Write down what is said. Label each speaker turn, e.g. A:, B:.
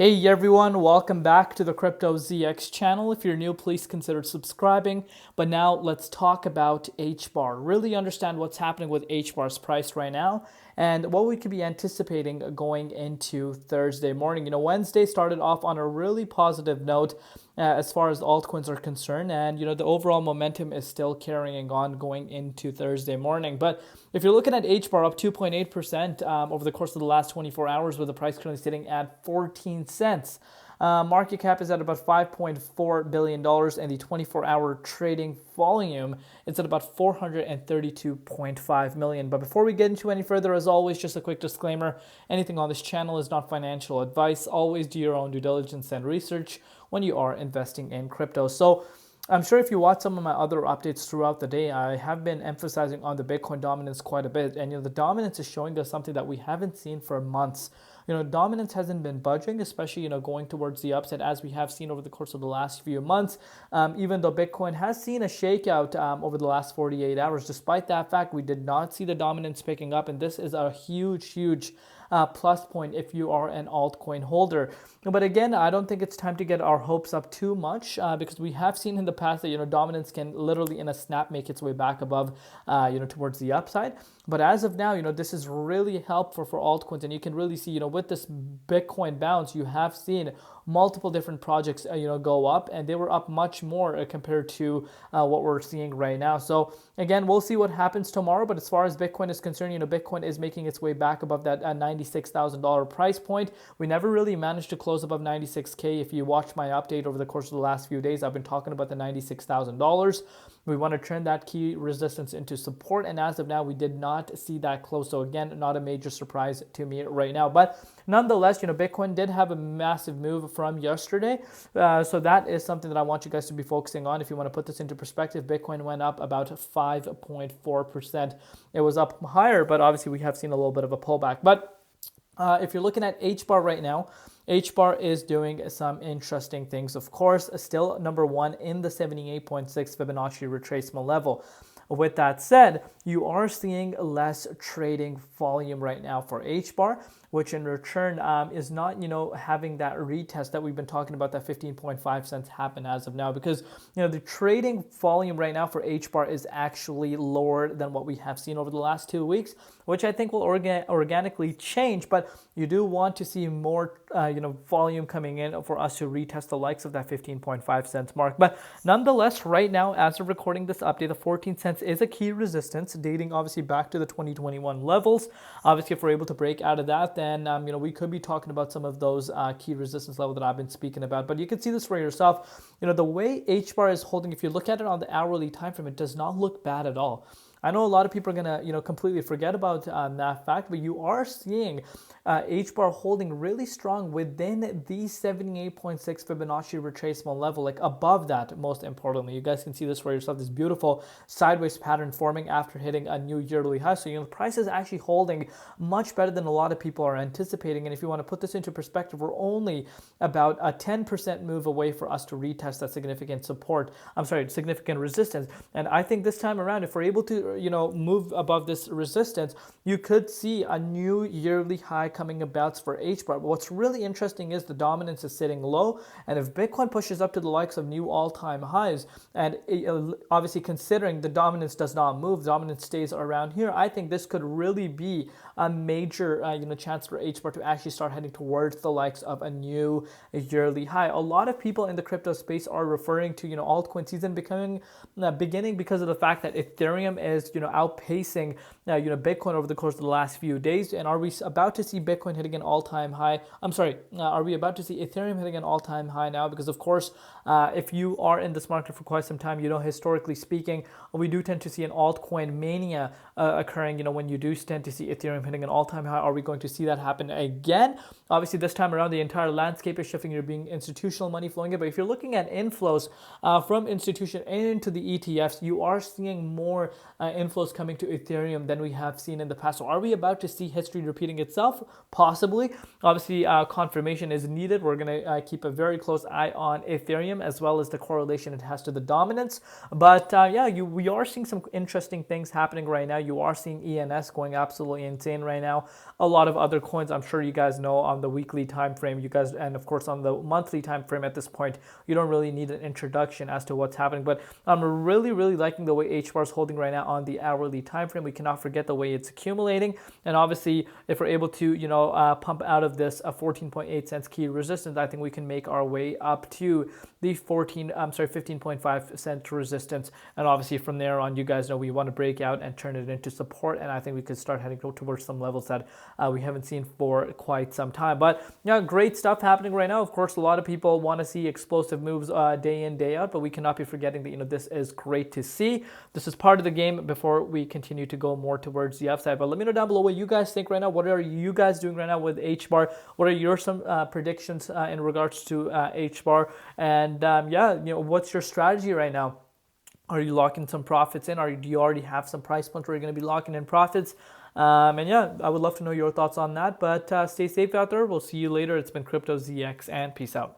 A: Hey everyone, welcome back to the Crypto ZX channel. If you're new, please consider subscribing. But now let's talk about Hbar. Really understand what's happening with Hbar's price right now and what we could be anticipating going into Thursday morning. Wednesday started off on a really positive note as far as the altcoins are concerned, and the overall momentum is still carrying on going into Thursday morning. But if you're looking at Hbar up 2.8% over the course of the last 24 hours, with the price currently sitting at 14 cents. Market cap is at about $5.4 billion, and the 24-hour trading volume is at about 432.5 million. But before we get into any further, as always, just a quick disclaimer: anything on this channel is not financial advice. Always do your own due diligence and research when you are investing in crypto. So I'm sure if you watch some of my other updates throughout the day, I have been emphasizing on the Bitcoin dominance quite a bit. And the dominance is showing us something that we haven't seen for months. Dominance hasn't been budging, especially, going towards the upside, as we have seen over the course of the last few months. Even though Bitcoin has seen a shakeout over the last 48 hours, despite that fact, we did not see the dominance picking up. And this is a huge plus point if you are an altcoin holder. But again, I don't think it's time to get our hopes up too much because we have seen in the past that dominance can literally in a snap make its way back above towards the upside. But as of now, this is really helpful for altcoins, and you can really see with this Bitcoin bounce, you have seen multiple different projects go up, and they were up much more compared to what we're seeing right now. So again, we'll see what happens tomorrow. But as far as Bitcoin is concerned, Bitcoin is making its way back above that $96,000 price point. We never really managed to close above 96K. If you watch my update over the course of the last few days, I've been talking about the $96,000. We want to turn that key resistance into support, and as of now, we did not see that close. So again, not a major surprise to me right now. But nonetheless, Bitcoin did have a massive move from yesterday. So that is something that I want you guys to be focusing on. If you want to put this into perspective, Bitcoin went up about 5.4%. It was up higher, but obviously we have seen a little bit of a pullback. But if you're looking at Hbar right now, Hbar is doing some interesting things. Of course, still number one in the 78.6 Fibonacci retracement level. With that said, you are seeing less trading volume right now for Hbar, which in return is not, having that retest that we've been talking about, that 15.5 cents happen as of now, because, the trading volume right now for Hbar is actually lower than what we have seen over the last 2 weeks, which I think will organically change. But you do want to see more, volume coming in for us to retest the likes of that 15.5 cents mark. But nonetheless, right now, as of recording this update, the 14 cents is a key resistance dating obviously back to the 2021 levels. Obviously, if we're able to break out of that, then we could be talking about some of those key resistance levels that I've been speaking about. But you can see this for yourself. The way Hbar is holding, if you look at it on the hourly time frame, it does not look bad at all. I know a lot of people are going to, completely forget about that fact, but you are seeing Hbar holding really strong within the 78.6 Fibonacci retracement level, like above that, most importantly. You guys can see this for yourself, this beautiful sideways pattern forming after hitting a new yearly high. So, the price is actually holding much better than a lot of people are anticipating. And if you want to put this into perspective, we're only about a 10% move away for us to retest that significant resistance. And I think this time around, if we're able to move above this resistance, you could see a new yearly high coming about for Hbar. But what's really interesting is the dominance is sitting low, and if Bitcoin pushes up to the likes of new all-time highs, and obviously considering the dominance does not move, dominance stays around here, I think this could really be a major chance for Hbar to actually start heading towards the likes of a new yearly high. A lot of people in the crypto space are referring to altcoin season beginning because of the fact that Ethereum is outpacing Bitcoin over the course of the last few days. And are we about to see Bitcoin hitting an all-time high? Are we about to see Ethereum hitting an all-time high now? Because of course, if you are in this market for quite some time, historically speaking, we do tend to see an altcoin mania occurring. When you do tend to see Ethereum hitting an all-time high, are we going to see that happen again? Obviously, this time around, the entire landscape is shifting. You're being institutional money flowing in. But if you're looking at inflows from institution into the ETFs, you are seeing more inflows coming to Ethereum than than we have seen in the past. So are we about to see history repeating itself? Possibly. Obviously, confirmation is needed. We're going to keep a very close eye on Ethereum as well as the correlation it has to the dominance. But we are seeing some interesting things happening right now. You are seeing ENS going absolutely insane right now. A lot of other coins, I'm sure you guys know, on the weekly time frame, you guys, and of course on the monthly time frame at this point, you don't really need an introduction as to what's happening. But I'm really liking the way HBAR is holding right now on the hourly time frame. We cannot forget the way it's accumulating, and obviously if we're able to pump out of this 14.8 cents key resistance, I think we can make our way up to the 15.5 cent resistance, and obviously from there on, you guys know we want to break out and turn it into support, and I think we could start heading towards some levels that we haven't seen for quite some time. But yeah, great stuff happening right now. Of course, a lot of people want to see explosive moves day in, day out, but we cannot be forgetting that this is great to see. This is part of the game before we continue to go more towards the upside. But let me know down below what you guys think right now. What are you guys doing right now with HBAR? What are your some predictions in regards to HBAR? And what's your strategy right now? Are you locking some profits in? Do you already have some price points where you're going to be locking in profits? And yeah, I would love to know your thoughts on that. But stay safe out there. We'll see you later. It's been Crypto ZX, and peace out.